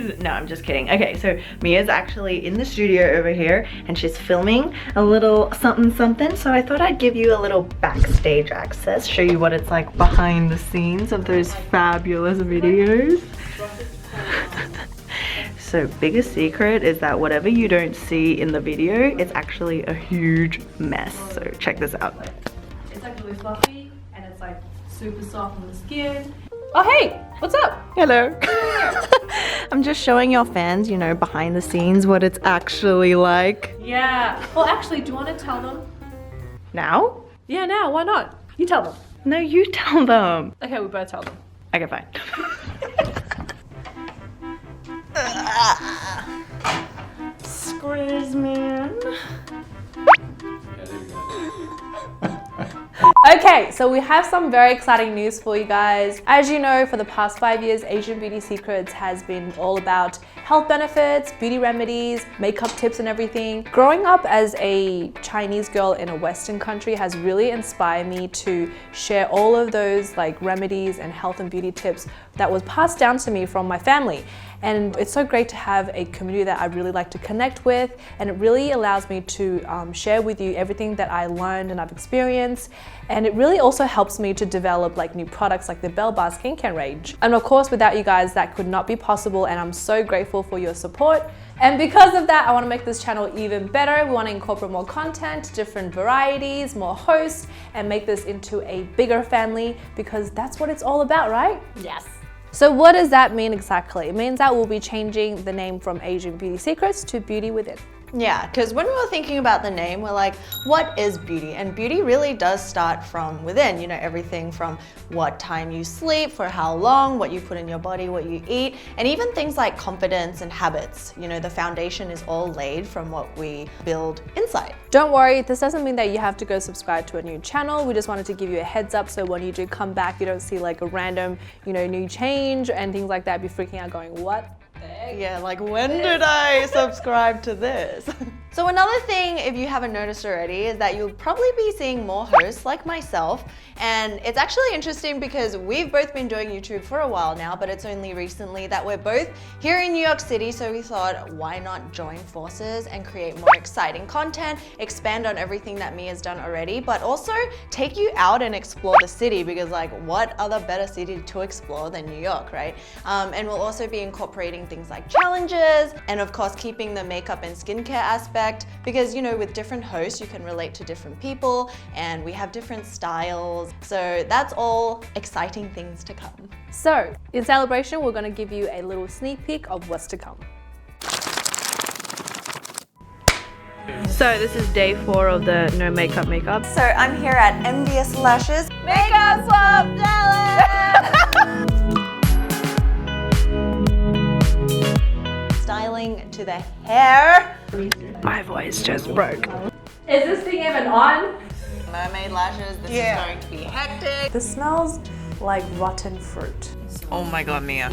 guys. No, I'm just kidding. Okay, so Mia's actually in the studio over here and she's filming a little something something. So I thought I'd give you a little backstage access, show you what it's like behind the scenes of those fabulous videos. So biggest secret is that whatever you don't see in the video, it's actually a huge mess. So check this out. It's like really fluffy and it's like super soft on the skin. Oh hey, what's up? Hello. I'm just showing your fans, you know, behind the scenes what it's actually like. Yeah. Well, actually, do you want to tell them? Now? Yeah, now. Why not? You tell them. No, you tell them. Okay, we both tell them. Okay, fine. Squeeze, man. Okay, so we have some very exciting news for you guys. As you know, for the past 5 years, Asian Beauty Secrets has been all about health benefits, beauty remedies, makeup tips and everything. Growing up as a Chinese girl in a Western country has really inspired me to share all of those like remedies and health and beauty tips that was passed down to me from my family. And it's so great to have a community that I really like to connect with, and it really allows me to share with you everything that I learned and I've experienced. And it really also helps me to develop like new products like the Belle Bar skincare range. And of course, without you guys, that could not be possible, and I'm so grateful for your support. And because of that, I want to make this channel even better. We want to incorporate more content, different varieties, more hosts, and make this into a bigger family, because that's what it's all about, right? Yes. So what does that mean exactly? It means that we'll be changing the name from Asian Beauty Secrets to Beauty Within. Yeah, because when we were thinking about the name, we're like, what is beauty? And beauty really does start from within, you know, everything from what time you sleep, for how long, what you put in your body, what you eat, and even things like confidence and habits. You know, the foundation is all laid from what we build inside. Don't worry, this doesn't mean that you have to go subscribe to a new channel. We just wanted to give you a heads up so when you do come back, you don't see like a random, you know, new change and things like that, be freaking out going, what? Yeah, like when did I subscribe to this? So another thing, if you haven't noticed already, is that you'll probably be seeing more hosts like myself. And it's actually interesting because we've both been doing YouTube for a while now, but it's only recently that we're both here in New York City. So we thought, why not join forces and create more exciting content, expand on everything that Mia's done already, but also take you out and explore the city, because like what other better city to explore than New York, right? And we'll also be incorporating things like challenges, and of course keeping the makeup and skincare aspect, because you know, with different hosts you can relate to different people and we have different styles. So that's all exciting things to come. So in celebration, we're going to give you a little sneak peek of what's to come. So this is day 4 of the no makeup makeup. So I'm here at Envious Lashes Makeup swap styling to the hair. My voice just broke. Is this thing even on? Mermaid lashes, this is going to be hectic. This smells like rotten fruit. Oh my god, Mia.